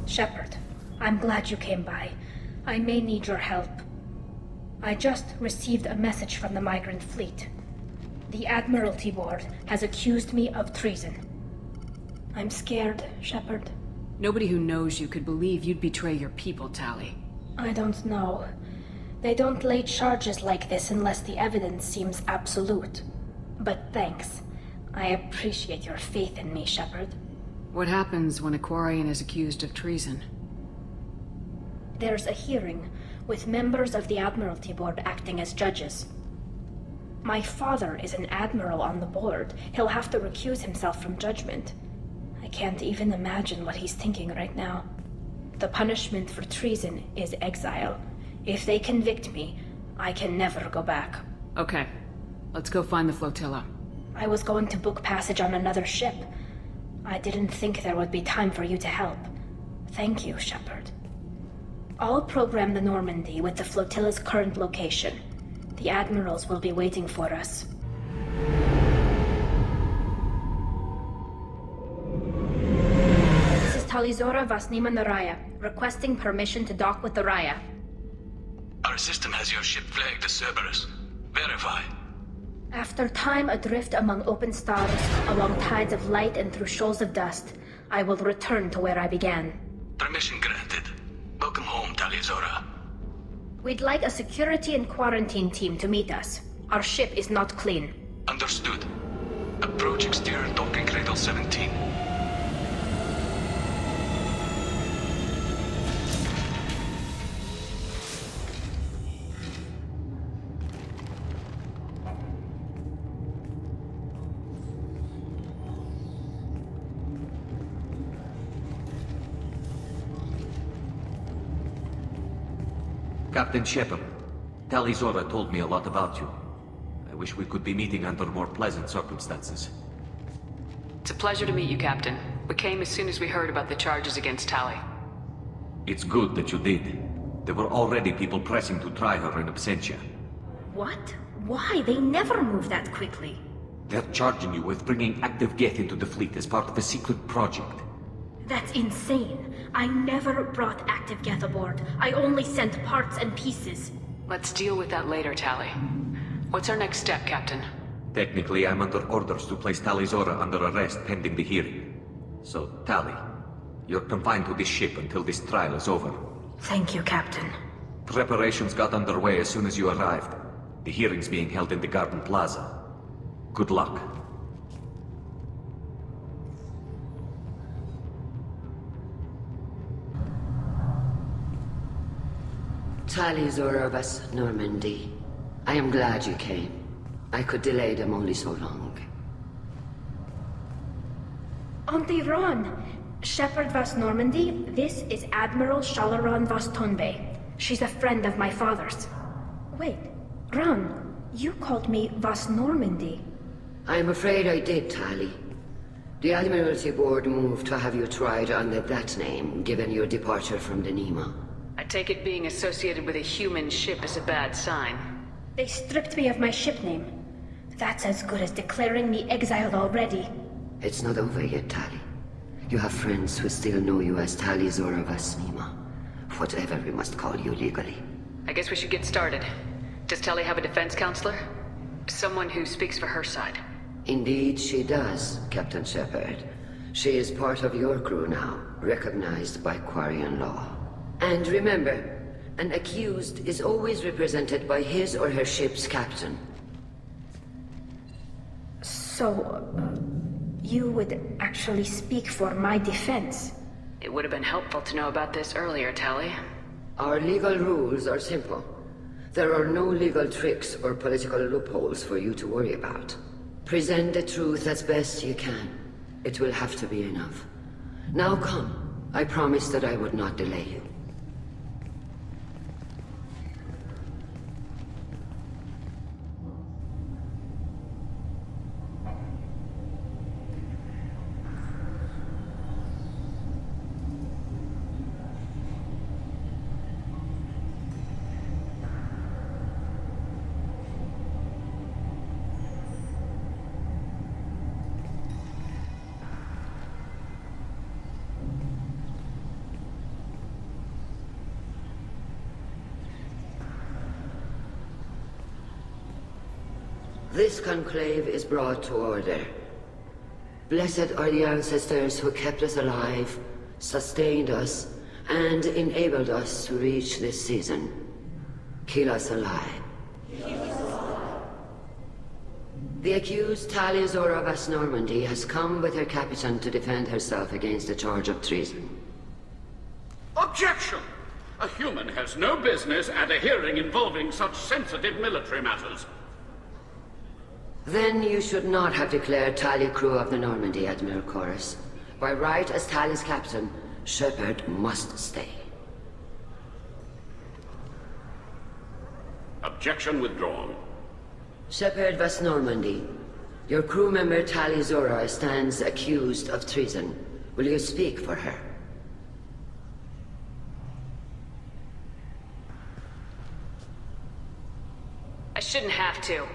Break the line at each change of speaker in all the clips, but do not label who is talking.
Shepard, I'm glad you came by. I may need your help. I just received a message from the Migrant fleet. The Admiralty Board has accused me of treason. I'm scared, Shepard.
Nobody who knows you could believe you'd betray your people, Tali.
I don't know. They don't lay charges like this unless the evidence seems absolute. But thanks. I appreciate your faith in me, Shepard.
What happens when a Quarian is accused of treason?
There's a hearing, with members of the Admiralty Board acting as judges. My father is an admiral on the board. He'll have to recuse himself from judgment. I can't even imagine what he's thinking right now. The punishment for treason is exile. If they convict me, I can never go back.
Okay. Let's go find the flotilla.
I was going to book passage on another ship. I didn't think there would be time for you to help. Thank you, Shepard. I'll program the Normandy with the flotilla's current location. The admirals will be waiting for us. This is Talizora Vasnima Naraya, requesting permission to dock with the Raya.
Our system has your ship flagged as Cerberus. Verify.
After time adrift among open stars, along tides of light and through shoals of dust, I will return to where I began.
Permission granted. Welcome home, Talizora.
We'd like a security and quarantine team to meet us. Our ship is not clean.
Understood. Approach exterior docking cradle 17.
Captain Shepard, Talizora told me a lot about you. I wish we could be meeting under more pleasant circumstances.
It's a pleasure to meet you, Captain. We came as soon as we heard about the charges against Tali.
It's good that you did. There were already people pressing to try her in absentia.
What? Why? They never move that quickly.
They're charging you with bringing active Geth into the fleet as part of a secret project.
That's insane. I never brought active Geth aboard. I only sent parts and pieces.
Let's deal with that later, Tali. What's our next step, Captain?
Technically, I'm under orders to place Talizora under arrest pending the hearing. So, Tali, you're confined to this ship until this trial is over.
Thank you, Captain.
Preparations got underway as soon as you arrived. The hearing's being held in the Garden Plaza. Good luck.
Talizora Vas Normandy. I am glad you came. I could delay them only so long.
Auntie Ron! Shepard Vas Normandy, this is Admiral Shalaran Vas Tonbe. She's a friend of my father's. Wait, Ron, you called me Vas Normandy.
I'm afraid I did, Tali. The Admiralty Board moved to have you tried under that name, given your departure from the Nima.
I take it being associated with a human ship is a bad sign.
They stripped me of my ship name. That's as good as declaring me exiled already.
It's not over yet, Tali. You have friends who still know you as Talizora Vas Nima. Whatever we must call you legally.
I guess we should get started. Does Tali have a defense counselor? Someone who speaks for her side.
Indeed she does, Captain Shepard. She is part of your crew now, recognized by Quarian law. And remember, an accused is always represented by his or her ship's captain.
So, you would actually speak for my defense?
It would have been helpful to know about this earlier, Tali.
Our legal rules are simple. There are no legal tricks or political loopholes for you to worry about. Present the truth as best you can. It will have to be enough. Now come. I promised that I would not delay you. This conclave is brought to order. Blessed are the ancestors who kept us alive, sustained us, and enabled us to reach this season. Keep us alive. The accused Talia Zora of Normandy has come with her captain to defend herself against a charge of treason.
Objection! A human has no business at a hearing involving such sensitive military matters.
Then you should not have declared Talia crew of the Normandy, Admiral Chorus. By right as Talia's captain, Shepard must stay.
Objection withdrawn.
Shepard Vas Normandy, your crew member Talia Zora stands accused of treason. Will you speak for her?
I shouldn't have to.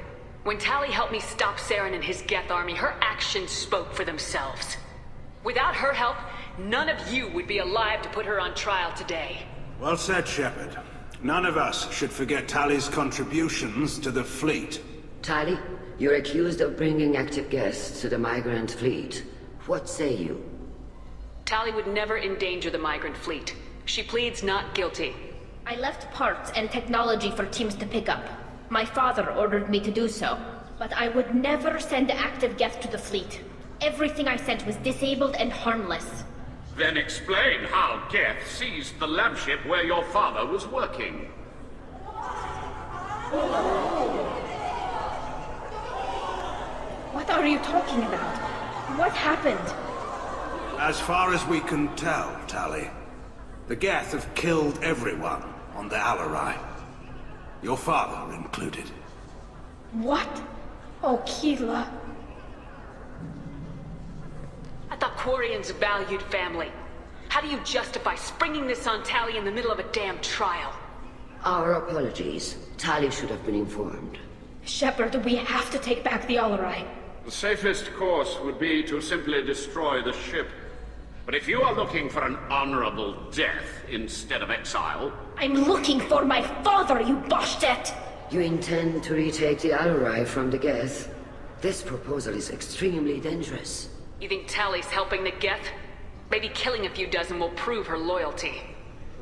When Tali helped me stop Saren and his Geth army, her actions spoke for themselves. Without her help, none of you would be alive to put her on trial today.
Well said, Shepard. None of us should forget Tali's contributions to the fleet.
Tali, you're accused of bringing active Geth to the Migrant fleet. What say you?
Tali would never endanger the Migrant fleet. She pleads not guilty.
I left parts and technology for teams to pick up. My father ordered me to do so, but I would never send active Geth to the fleet. Everything I sent was disabled and harmless.
Then explain how Geth seized the lab ship where your father was working.
What are you talking about? What happened?
As far as we can tell, Tali, the Geth have killed everyone on the Alarai. Your father included.
What? Oh, Keela.
I thought Quarians valued family. How do you justify springing this on Tali in the middle of a damn trial?
Our apologies. Tali should have been informed.
Shepard, we have to take back the Alarai.
The safest course would be to simply destroy the ship. But if you are looking for an honorable death instead of exile...
I'm looking for my father, you Boshtet!
You intend to retake the Alarai from the Geth? This proposal is extremely dangerous.
You think Tali's helping the Geth? Maybe killing a few dozen will prove her loyalty.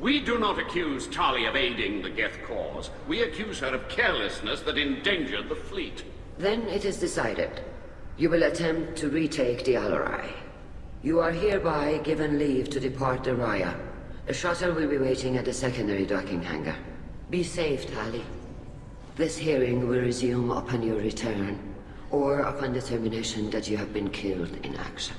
We do not accuse Tali of aiding the Geth cause. We accuse her of carelessness that endangered the fleet.
Then it is decided. You will attempt to retake the Alarai. You are hereby given leave to depart the Raya. A shuttle will be waiting at the secondary docking hangar. Be safe, Tali. This hearing will resume upon your return, or upon determination that you have been killed in action.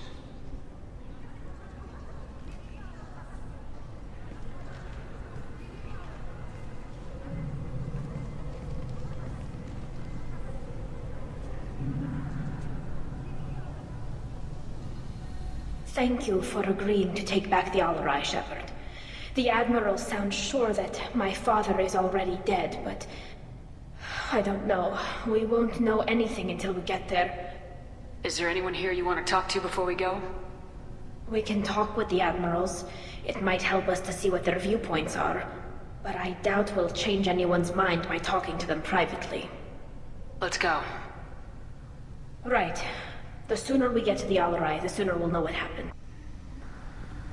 Thank you for agreeing to take back the Alarai, Shepard. The Admiral sounds sure that my father is already dead, but... I don't know. We won't know anything until we get there.
Is there anyone here you want to talk to before we go?
We can talk with the Admirals. It might help us to see what their viewpoints are. But I doubt we'll change anyone's mind by talking to them privately.
Let's go.
Right. The sooner we get to the Alarai, the sooner we'll know what happened.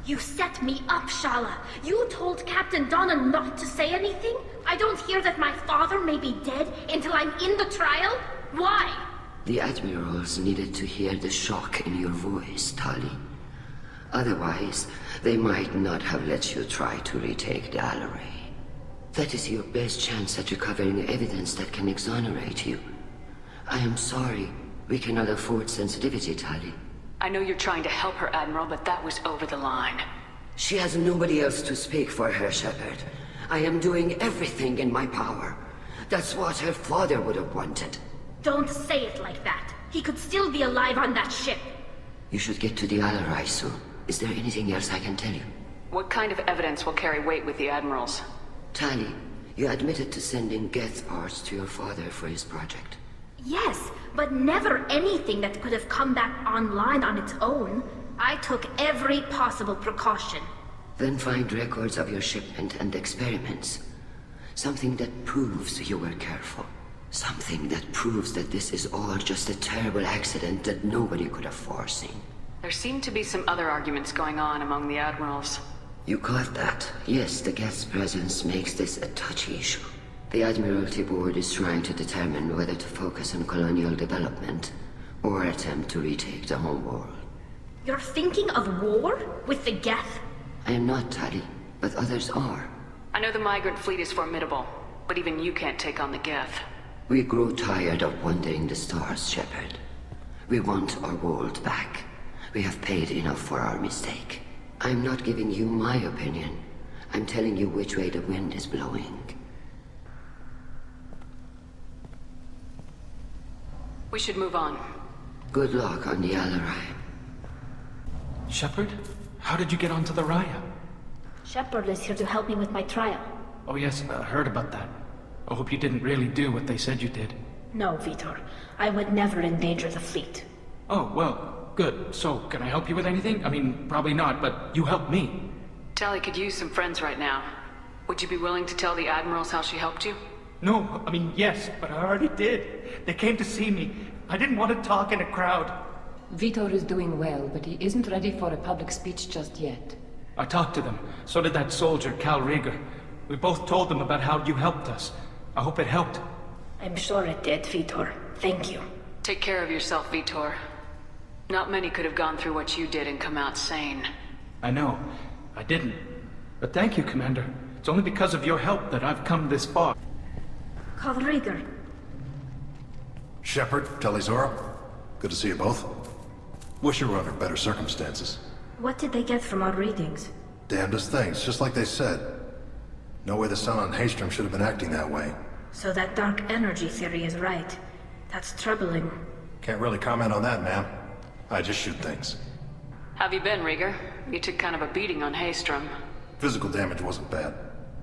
You set me up, Shala! You told Captain Donna not to say anything? I don't hear that my father may be dead until I'm in the trial? Why?
The Admirals needed to hear the shock in your voice, Tali. Otherwise, they might not have let you try to retake the Alarai. That is your best chance at recovering evidence that can exonerate you. I am sorry. We cannot afford sensitivity, Tali.
I know you're trying to help her, Admiral, but that was over the line.
She has nobody else to speak for her, Shepard. I am doing everything in my power. That's what her father would have wanted.
Don't say it like that. He could still be alive on that ship.
You should get to the Alarai soon. Is there anything else I can tell you?
What kind of evidence will carry weight with the Admirals?
Tali, you admitted to sending Geth parts to your father for his project.
Yes, but never anything that could have come back online on its own. I took every possible precaution.
Then find records of your shipment and experiments. Something that proves you were careful. Something that proves that this is all just a terrible accident that nobody could have foreseen.
There seem to be some other arguments going on among the admirals.
You caught that? Yes, the Geth's presence makes this a touchy issue. The Admiralty Board is trying to determine whether to focus on colonial development or attempt to retake the homeworld.
You're thinking of war? With the Geth?
I am not, Tali, but others are.
I know the Migrant fleet is formidable, but even you can't take on the Geth.
We grow tired of wandering the stars, Shepard. We want our world back. We have paid enough for our mistake. I'm not giving you my opinion. I'm telling you which way the wind is blowing.
We should move on.
Good luck on the Alarai.
Shepard? How did you get onto the Raya?
Shepard is here to help me with my trial.
Oh yes, I heard about that. I hope you didn't really do what they said you did.
No, Vitor. I would never endanger the fleet.
Oh, well, good. So, can I help you with anything? I mean, probably not, but you helped me.
Tali could use some friends right now. Would you be willing to tell the admirals how she helped you?
No, I mean, yes, but I already did. They came to see me. I didn't want to talk in a crowd.
Vitor is doing well, but he isn't ready for a public speech just yet.
I talked to them. So did that soldier, Cal Rieger. We both told them about how you helped us. I hope it helped.
I'm sure it did, Vitor. Thank you.
Take care of yourself, Vitor. Not many could have gone through what you did and come out sane.
I know. I didn't. But thank you, Commander. It's only because of your help that I've come this far.
Cal Rieger.
Shepard, Telizora. Good to see you both. Wish you were under better circumstances.
What did they get from our readings?
Damnedest things, just like they said. No way the sun on Haystrom should have been acting that way.
So that dark energy theory is right. That's troubling.
Can't really comment on that, ma'am. I just shoot things.
Have you been, Rieger? You took kind of a beating on Haystrom.
Physical damage wasn't bad.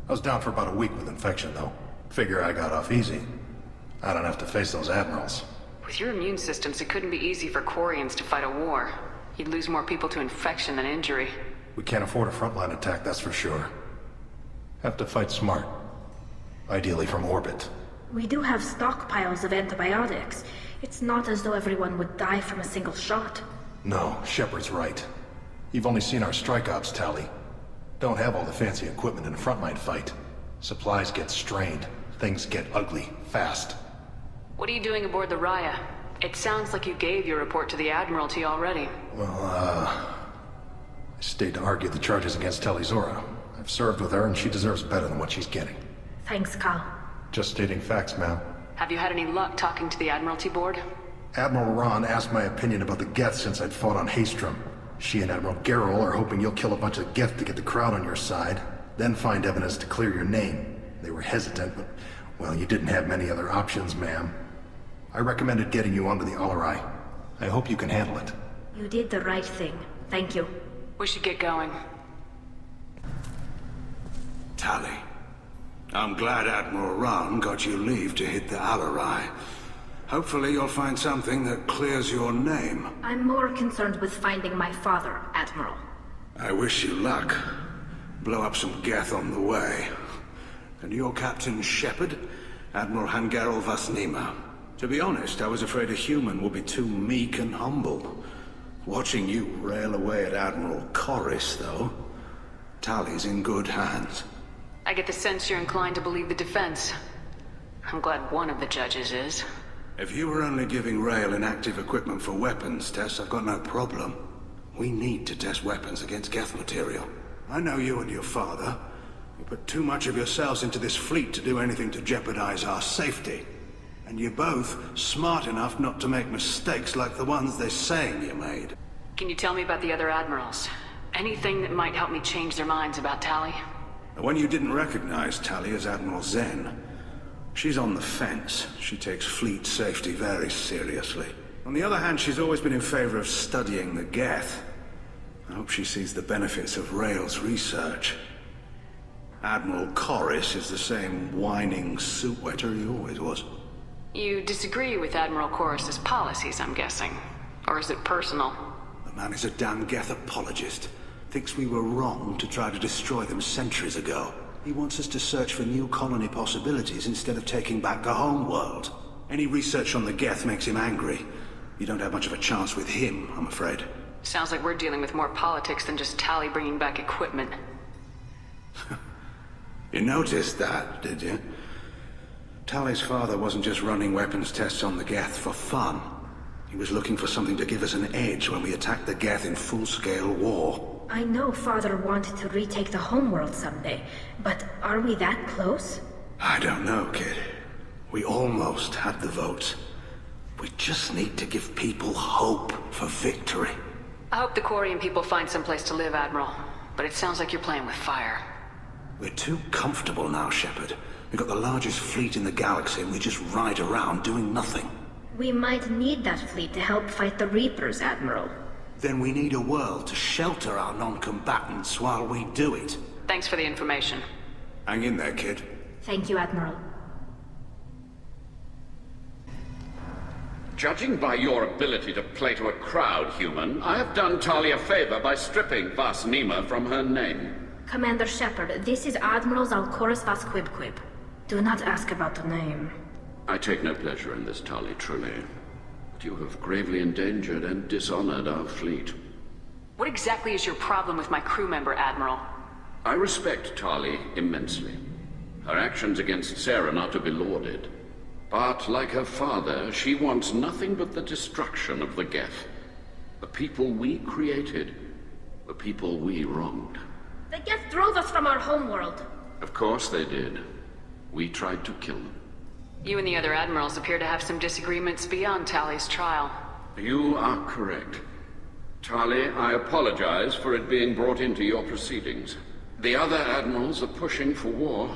I was down for about a week with infection, though. Figure I got off easy. I don't have to face those admirals.
With your immune systems, it couldn't be easy for Quarians to fight a war. You'd lose more people to infection than injury.
We can't afford a frontline attack, that's for sure. Have to fight smart. Ideally from orbit.
We do have stockpiles of antibiotics. It's not as though everyone would die from a single shot.
No, Shepard's right. You've only seen our strike ops, Tali. Don't have all the fancy equipment in a frontline fight. Supplies get strained. Things get ugly, fast.
What are you doing aboard the Raya? It sounds like you gave your report to the Admiralty already.
Well, I stayed to argue the charges against Telizora. I've served with her and she deserves better than what she's getting.
Thanks, Cal.
Just stating facts, ma'am.
Have you had any luck talking to the Admiralty Board?
Admiral Ron asked my opinion about the Geth since I'd fought on Haystrom. She and Admiral Garrel are hoping you'll kill a bunch of Geth to get the crowd on your side, then find evidence to clear your name. They were hesitant, but, well, you didn't have many other options, ma'am. I recommended getting you onto the Alarai. I hope you can handle it.
You did the right thing. Thank you.
We should get going.
Tali. I'm glad Admiral Ron got you leave to hit the Alarai. Hopefully you'll find something that clears your name.
I'm more concerned with finding my father, Admiral.
I wish you luck. Blow up some Geth on the way. And your Captain Shepard, Admiral Hangarel Vasnima. To be honest, I was afraid a human would be too meek and humble. Watching you rail away at Admiral Corris, though, Tali's in good hands.
I get the sense you're inclined to believe the defense. I'm glad one of the judges is.
If you were only giving Rail inactive equipment for weapons tests, I've got no problem. We need to test weapons against Geth material. I know you and your father. You put too much of yourselves into this fleet to do anything to jeopardize our safety. And you're both smart enough not to make mistakes like the ones they're saying you made.
Can you tell me about the other admirals? Anything that might help me change their minds about Tali?
The one you didn't recognize, Tali, is Admiral Zen. She's on the fence. She takes fleet safety very seriously. On the other hand, she's always been in favor of studying the Geth. I hope she sees the benefits of Rail's research. Admiral Corris is the same whining suit wetter he always was.
You disagree with Admiral Corris's policies, I'm guessing. Or is it personal?
The man is a damn Geth apologist. Thinks we were wrong to try to destroy them centuries ago. He wants us to search for new colony possibilities instead of taking back the home world. Any research on the Geth makes him angry. You don't have much of a chance with him, I'm afraid.
Sounds like we're dealing with more politics than just Tali bringing back equipment.
You noticed that, did you? Tali's father wasn't just running weapons tests on the Geth for fun. He was looking for something to give us an edge when we attacked the Geth in full-scale war.
I know Father wanted to retake the homeworld someday, but are we that close?
I don't know, kid. We almost had the vote. We just need to give people hope for victory.
I hope the Quarian people find some place to live, Admiral. But it sounds like you're playing with fire.
We're too comfortable now, Shepard. We've got the largest fleet in the galaxy and we just ride around doing nothing.
We might need that fleet to help fight the Reapers, Admiral.
Then we need a world to shelter our non-combatants while we do it.
Thanks for the information.
Hang in there, kid.
Thank you, Admiral.
Judging by your ability to play to a crowd, human, I have done Tali a favor by stripping Vas Nima from her name.
Commander Shepard, this is Admiral Zalkoris Vas Quib. Do not ask about the name.
I take no pleasure in this, Tali, truly. But you have gravely endangered and dishonored our fleet.
What exactly is your problem with my crew member, Admiral?
I respect Tali immensely. Her actions against Saren are to be lauded. But, like her father, she wants nothing but the destruction of the Geth. The people we created, the people we wronged.
The Geth drove us from our homeworld.
Of course they did. We tried to kill them.
You and the other admirals appear to have some disagreements beyond Tali's trial.
You are correct. Tali, I apologize for it being brought into your proceedings. The other admirals are pushing for war.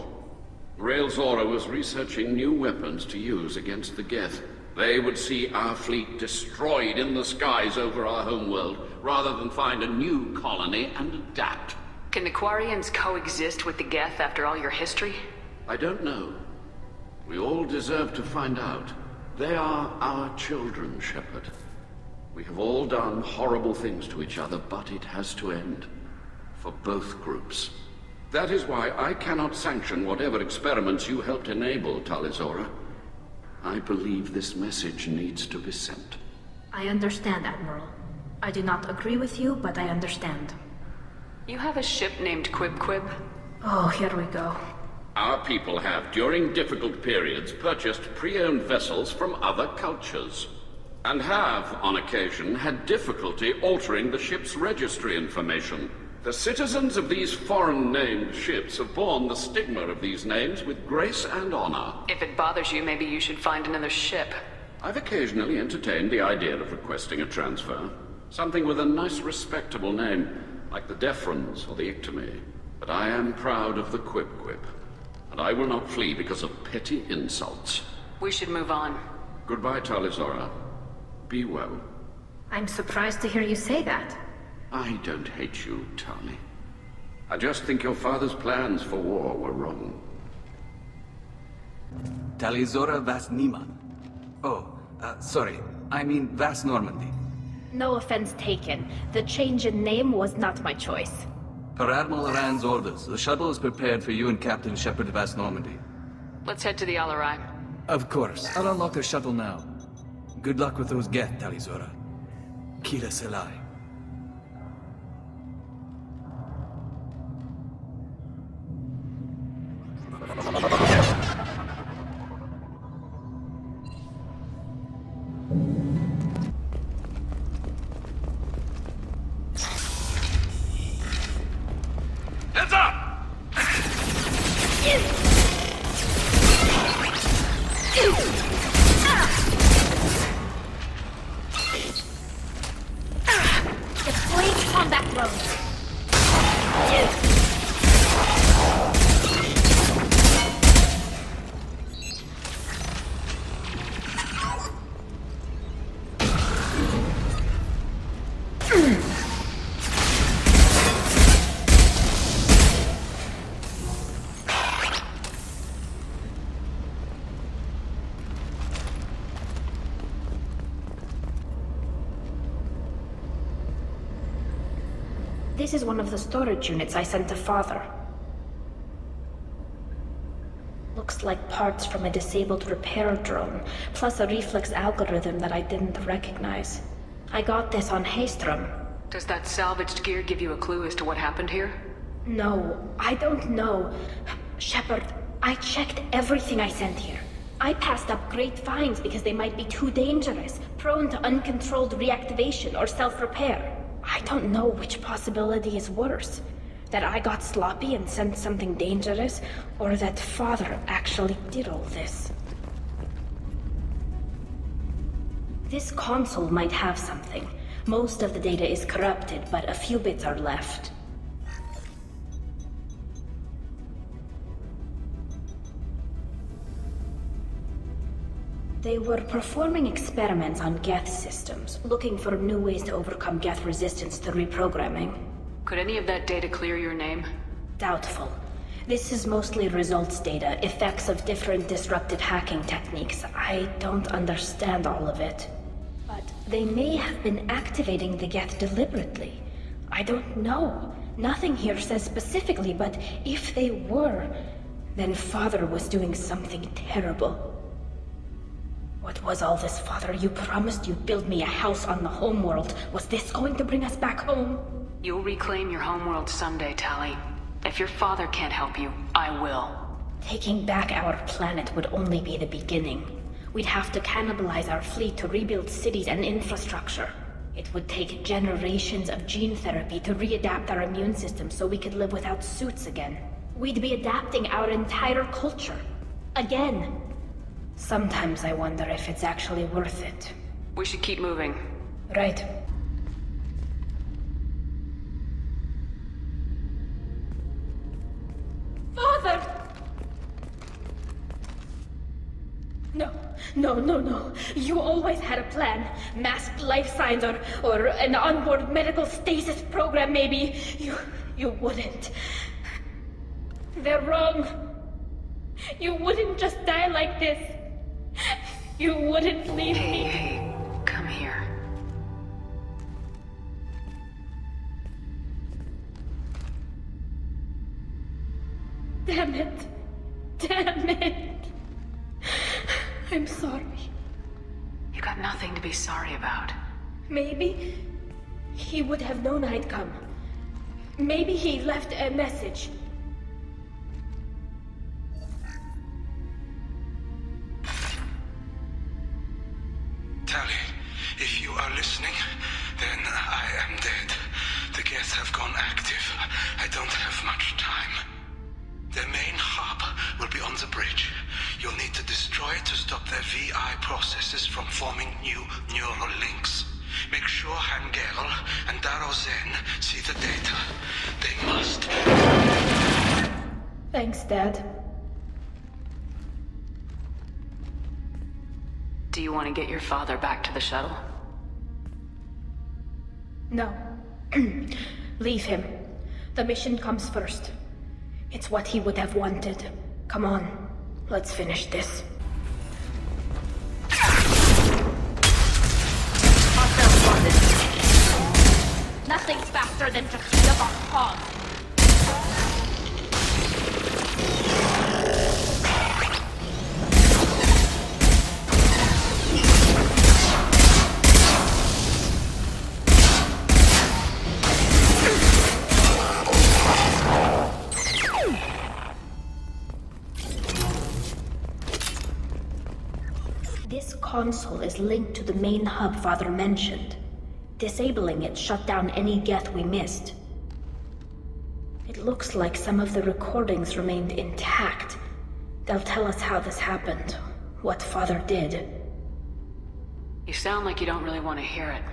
Rael Zora was researching new weapons to use against the Geth. They would see our fleet destroyed in the skies over our homeworld, rather than find a new colony and adapt.
Can the Quarians coexist with the Geth after all your history?
I don't know. We all deserve to find out. They are our children, Shepard. We have all done horrible things to each other, but it has to end. For both groups. That is why I cannot sanction whatever experiments you helped enable, Tali Zora. I believe this message needs to be sent.
I understand, Admiral. I do not agree with you, but I understand.
You have a ship named Quib?
Oh, here we go.
Our people have, during difficult periods, purchased pre-owned vessels from other cultures. And have, on occasion, had difficulty altering the ship's registry information. The citizens of these foreign-named ships have borne the stigma of these names with grace and honor.
If it bothers you, maybe you should find another ship.
I've occasionally entertained the idea of requesting a transfer. Something with a nice, respectable name, like the Defrons or the Ictomy. But I am proud of the Quib, and I will not flee because of petty insults.
We should move on.
Goodbye, Tali Zora. Be well.
I'm surprised to hear you say that.
I don't hate you, Tali. I just think your father's plans for war were wrong.
Tali Zora Vas Nima. Oh, sorry. I mean Vas Normandy.
No offense taken. The change in name was not my choice.
Per Admiral Rand's orders, the shuttle is prepared for you and Captain Shepard Vas Normandy.
Let's head to the Alarai.
Of course. I'll unlock the shuttle now. Good luck with those Geth, Tali Zora. Kila Selai.
Heads up!
Deploying combat drones. This is one of the storage units I sent to Father. Looks like parts from a disabled repair drone, plus a reflex algorithm that I didn't recognize. I got this on Haystrom.
Does that salvaged gear give you a clue as to what happened here?
No, I don't know. Shepard, I checked everything I sent here. I passed up great finds because they might be too dangerous, prone to uncontrolled reactivation or self-repair. I don't know which possibility is worse. That I got sloppy and sent something dangerous, or that Father actually did all this. This console might have something. Most of the data is corrupted, but a few bits are left. They were performing experiments on Geth systems, looking for new ways to overcome Geth resistance to reprogramming.
Could any of that data clear your name?
Doubtful. This is mostly results data, effects of different disruptive hacking techniques. I don't understand all of it. But they may have been activating the Geth deliberately. I don't know. Nothing here says specifically, but if they were, then Father was doing something terrible. What was all this, Father? You promised you'd build me a house on the homeworld. Was this going to bring us back home?
You'll reclaim your homeworld someday, Tali. If your father can't help you, I will.
Taking back our planet would only be the beginning. We'd have to cannibalize our fleet to rebuild cities and infrastructure. It would take generations of gene therapy to readapt our immune system so we could live without suits again. We'd be adapting our entire culture. Again. Sometimes I wonder if it's actually worth it.
We should keep moving.
Right. Father! No. You always had a plan. Masked life signs or an onboard medical stasis program, maybe. You wouldn't. They're wrong. You wouldn't just die like this. You wouldn't leave me.
Hey, come here.
Damn it. I'm sorry.
You got nothing to be sorry about.
Maybe he would have known I'd come. Maybe he left a message.
Tali, if you are listening, then I am dead. The Geth have gone active. I don't have much time. Their main hub will be on the bridge. You'll need to destroy it to stop their VI processes from forming new neural links. Make sure Hangerl and Daro Zen see the data. They must.
Thanks, Dad.
Do you want to get your father back to the shuttle?
No. Leave him. The mission comes first. It's what he would have wanted. Come on, let's finish this. Nothing's faster than Tequila Box Pause. This console is linked to the main hub Father mentioned. Disabling it shut down any Geth we missed. It looks like some of the recordings remained intact. They'll tell us how this happened, what Father did.
You sound like you don't really want to hear it.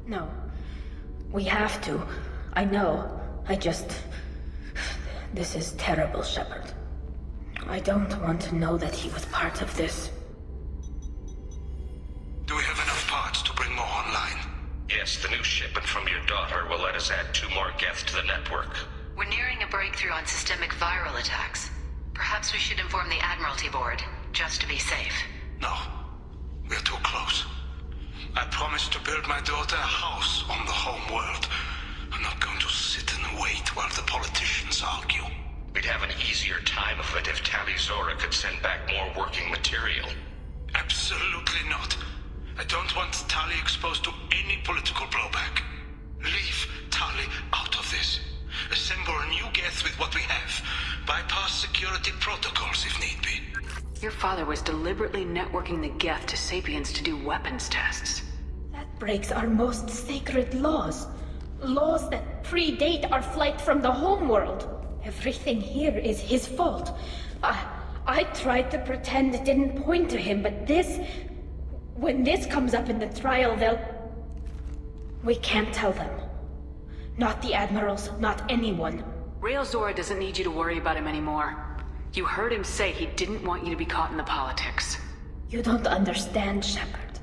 No. We have to. I know. This is terrible, Shepard. I don't want to know that he was part of this.
Do we have enough parts to bring more online?
Yes, the new shipment from your daughter will let us add 2 more Geth to the network.
We're nearing a breakthrough on systemic viral attacks. Perhaps we should inform the Admiralty Board, just to be safe.
No. We're too close. I promised to build my daughter a house on the home world. I'm not going to sit and wait while the politicians argue.
We'd have an easier time time of it if Tali Zora could send back more working material.
Absolutely not. I don't want Tali exposed to any political blowback. Leave Tali out of this. Assemble a new Geth with what we have. Bypass security protocols if need be.
Your father was deliberately networking the Geth to Sapiens to do weapons tests.
That breaks our most sacred laws. Laws that predate our flight from the homeworld. Everything here is his fault. I tried to pretend it didn't point to him, but this... When this comes up in the trial, they'll... We can't tell them. Not the admirals, not anyone.
Rael Zora doesn't need you to worry about him anymore. You heard him say he didn't want you to be caught in the politics.
You don't understand, Shepard.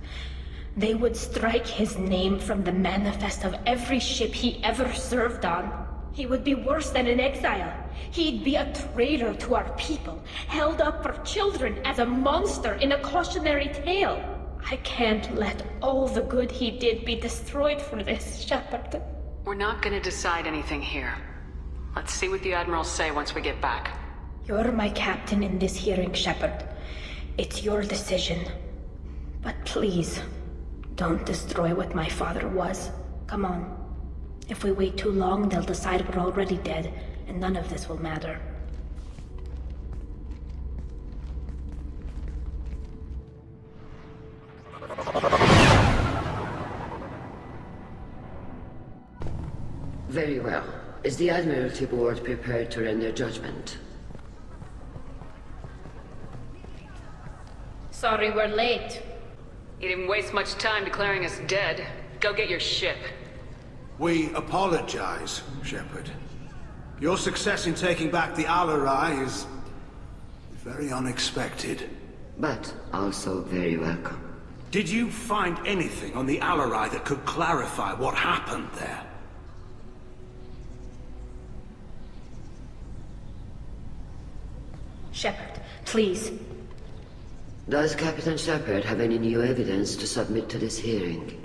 They would strike his name from the manifest of every ship he ever served on. He would be worse than an exile. He'd be a traitor to our people, held up for children as a monster in a cautionary tale. I can't let all the good he did be destroyed for this, Shepard.
We're not gonna decide anything here. Let's see what the admirals say once we get back.
You're my captain in this hearing, Shepard. It's your decision. But please, don't destroy what my father was. Come on. If we wait too long, they'll decide we're already dead, and none of this will matter.
Very well. Is the Admiralty Board prepared to render judgment?
Sorry we're late.
You didn't waste much time declaring us dead. Go get your ship.
We apologize, Shepard. Your success in taking back the Alarai is... very unexpected.
But also very welcome.
Did you find anything on the Alarai that could clarify what happened there?
Shepard, please.
Does Captain Shepard have any new evidence to submit to this hearing?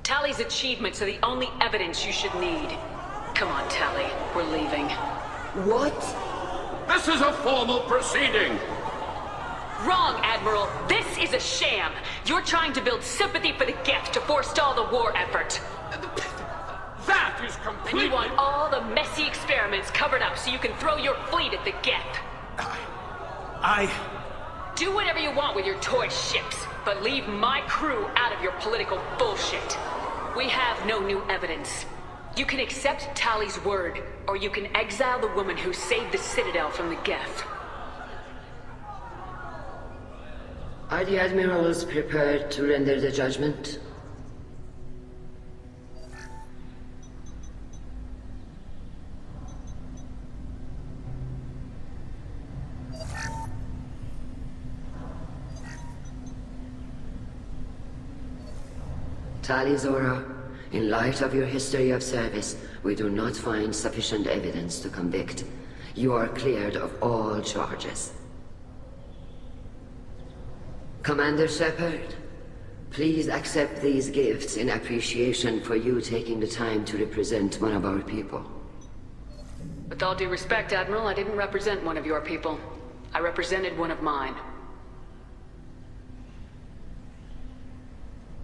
Tali's achievements are the only evidence you should need. Come on, Tali. We're leaving.
What?
This is a formal proceeding!
Wrong, Admiral. This is a sham. You're trying to build sympathy for the Geth to forestall the war effort.
That is completely...
And you want all the messy experiments covered up so you can throw your fleet at the Geth. Do whatever you want with your toy ships, but leave my crew out of your political bullshit. We have no new evidence. You can accept Tali's word, or you can exile the woman who saved the Citadel from the Geth.
Are the Admirals prepared to render the judgment? Tali Zora, in light of your history of service, we do not find sufficient evidence to convict. You are cleared of all charges. Commander Shepard, please accept these gifts in appreciation for you taking the time to represent one of our people.
With all due respect, Admiral, I didn't represent one of your people. I represented one of mine.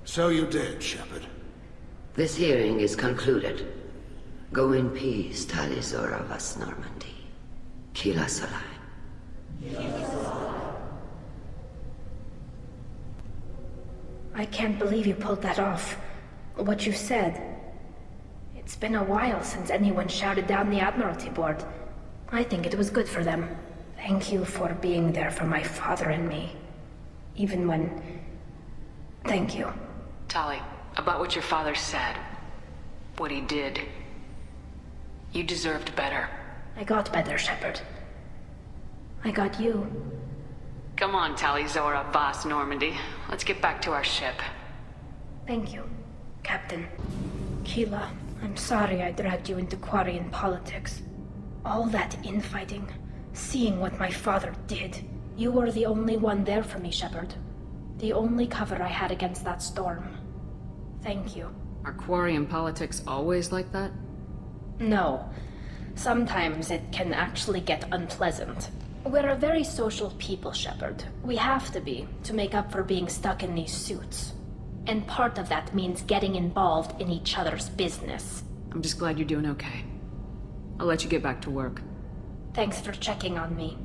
So you did, Shepard.
This hearing is concluded. Go in peace, Tali Zora Vas Normandy. Kila Solai.
I can't believe you pulled that off. What you said. It's been a while since anyone shouted down the Admiralty Board. I think it was good for them. Thank you for being there for my father and me. Even when... Thank you.
Tali, about what your father said. What he did. You deserved better.
I got better, Shepard. I got you.
Come on, Tali Zora Vas Normandy. Let's get back to our ship.
Thank you, Captain. Keela, I'm sorry I dragged you into Quarian politics. All that infighting, seeing what my father did. You were the only one there for me, Shepard. The only cover I had against that storm. Thank you.
Are Quarian politics always like that?
No. Sometimes it can actually get unpleasant. We're a very social people, Shepard. We have to be, to make up for being stuck in these suits. And part of that means getting involved in each other's business.
I'm just glad you're doing okay. I'll let you get back to work.
Thanks for checking on me.